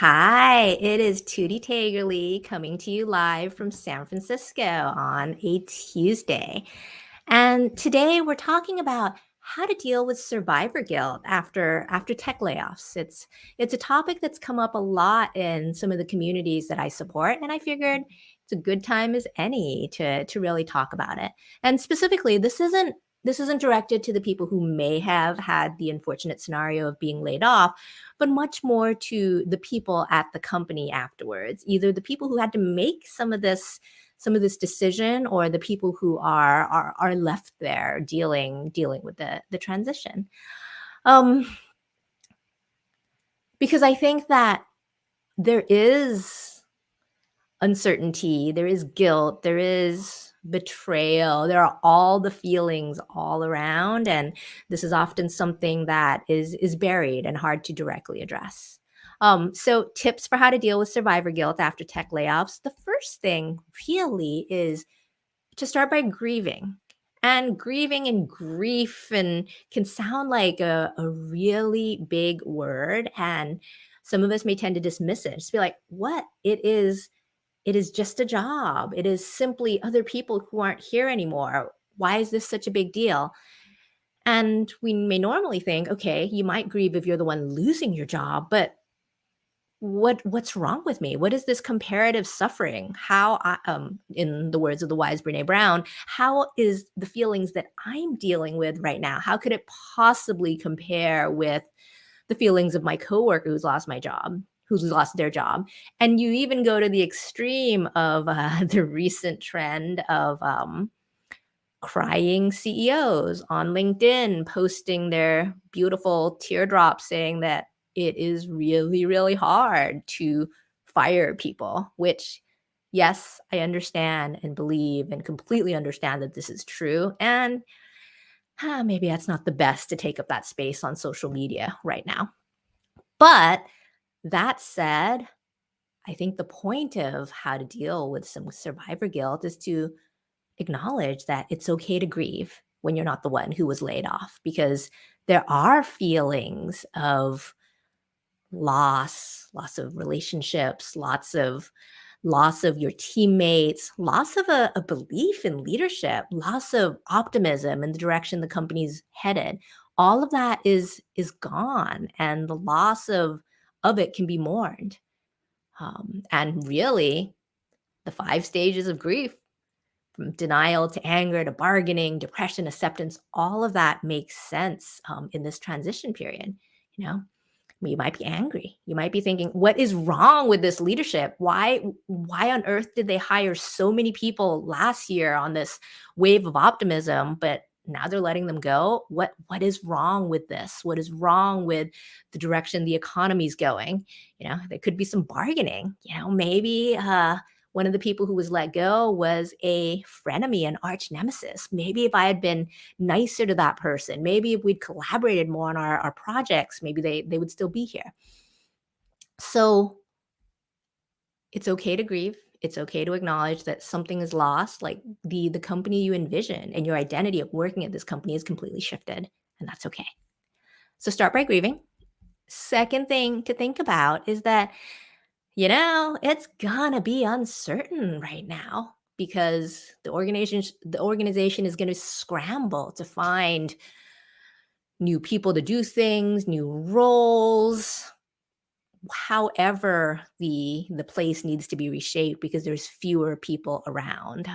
Hi, it is Tootie Tagerly coming to you live from San Francisco on a Tuesday. And today we're talking about how to deal with survivor guilt after tech layoffs. It's a topic that's come up a lot in some of the communities that I support, and I figured it's a good time as any to really talk about it. And specifically, this isn't directed to the people who may have had the unfortunate scenario of being laid off, but much more to the people at the company afterwards, either the people who had to make some of this decision or the people who are left there dealing with the transition. Um, because I think that there is uncertainty, there is guilt, there is betrayal, there are all the feelings all around, and this is often something that is buried and hard to directly address. So tips for how to deal with survivor guilt after tech layoffs. The first thing really is to start by grieving. And grieving and grief and can sound like a really big word. And some of us may tend to dismiss it. Just be like, what? It is just a job. It is simply other people who aren't here anymore. Why is this such a big deal? And we may normally think, okay, you might grieve if you're the one losing your job, but what's wrong with me? What is this comparative suffering? In the words of the wise Brene Brown, how is the feelings that I'm dealing with right now? How could it possibly compare with the feelings of my coworker who's lost their job? And you even go to the extreme of the recent trend of crying CEOs on LinkedIn posting their beautiful teardrops saying that it is really, really hard to fire people, which, yes, I understand and believe and completely understand that this is true. And maybe that's not the best to take up that space on social media right now. But that said, I think the point of how to deal with some survivor guilt is to acknowledge that it's okay to grieve when you're not the one who was laid off, because there are feelings of loss of relationships, loss of your teammates, loss of a belief in leadership, loss of optimism in the direction the company's headed. All of that is gone, and the loss of it can be mourned. And really, the 5 stages of grief, from denial to anger to bargaining, depression, acceptance, all of that makes sense in this transition period. You know, you might be angry. You might be thinking, what is wrong with this leadership? Why on earth did they hire so many people last year on this wave of optimism, but now they're letting them go? What is wrong with this? What is wrong with the direction the economy's going? There could be some bargaining. Maybe one of the people who was let go was a frenemy, an arch nemesis. Maybe if I had been nicer to that person, maybe if we'd collaborated more on our projects, maybe they would still be here. So it's okay to grieve. It's okay to acknowledge that something is lost, like the company you envision and your identity of working at this company is completely shifted, and that's okay. So start by grieving. Second thing to think about is that it's gonna be uncertain right now because the organization is gonna scramble to find new people to do things, new roles. However, the place needs to be reshaped because there's fewer people around.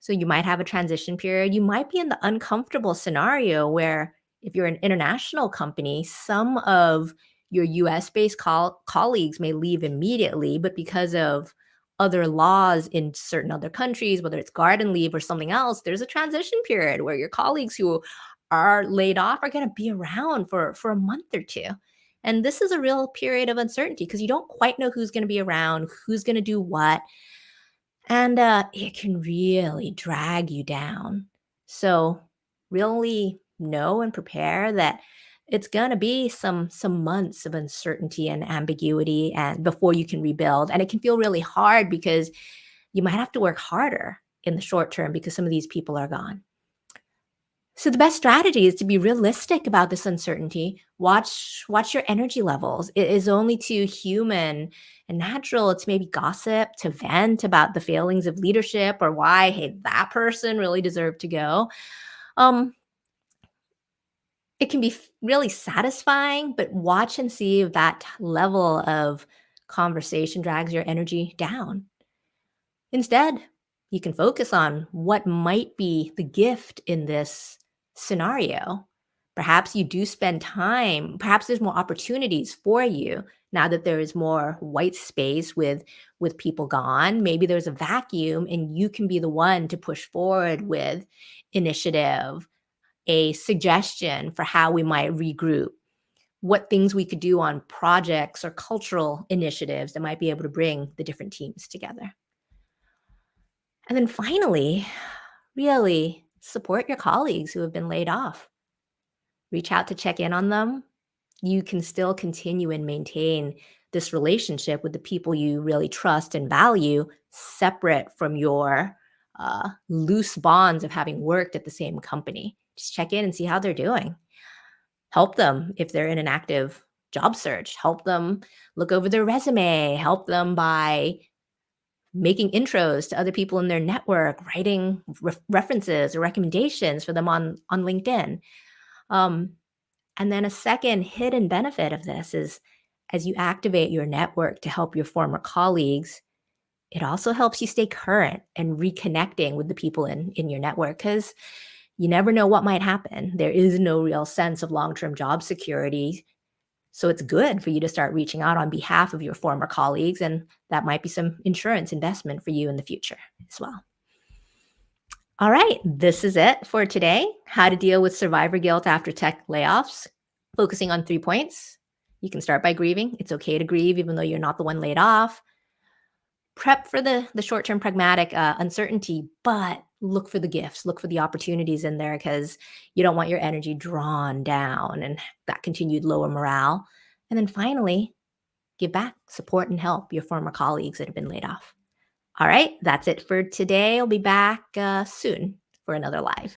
So you might have a transition period. You might be in the uncomfortable scenario where if you're an international company, some of your US-based colleagues may leave immediately, but because of other laws in certain other countries, whether it's garden leave or something else, there's a transition period where your colleagues who are laid off are going to be around for a month or two. And this is a real period of uncertainty because you don't quite know who's going to be around, who's going to do what, and it can really drag you down. So really know and prepare that it's going to be some months of uncertainty and ambiguity and before you can rebuild, and it can feel really hard because you might have to work harder in the short term because some of these people are gone. So the best strategy is to be realistic about this uncertainty. Watch your energy levels. It is only too human and natural to maybe gossip, to vent about the failings of leadership or why, hey, that person really deserved to go. Um, it can be really satisfying, but watch and see if that level of conversation drags your energy down. Instead, you can focus on what might be the gift in this scenario. Perhaps you do spend time, perhaps there's more opportunities for you now that there is more white space with people gone. Maybe there's a vacuum and you can be the one to push forward with initiative, a suggestion for how we might regroup, what things we could do on projects or cultural initiatives that might be able to bring the different teams together. And then finally, really support your colleagues who have been laid off. Reach out to check in on them. You can still continue and maintain this relationship with the people you really trust and value, separate from your loose bonds of having worked at the same company. Just check in and see how they're doing. Help them if they're in an active job search. Help them look over their resume. Help them by making intros to other people in their network, writing references or recommendations for them on LinkedIn. Um, and then a second hidden benefit of this is as you activate your network to help your former colleagues, it also helps you stay current and reconnecting with the people in your network because you never know what might happen. There is no real sense of long term job security. So it's good for you to start reaching out on behalf of your former colleagues, and that might be some insurance investment for you in the future as well. All right, this is it for today. How to deal with survivor guilt after tech layoffs, focusing on 3 points. You can start by grieving. It's okay to grieve, even though you're not the one laid off. Prep for the short-term pragmatic uncertainty, but look for the gifts, look for the opportunities in there because you don't want your energy drawn down and that continued lower morale. And then finally, give back, support, and help your former colleagues that have been laid off. All right, that's it for today. I'll be back soon for another live.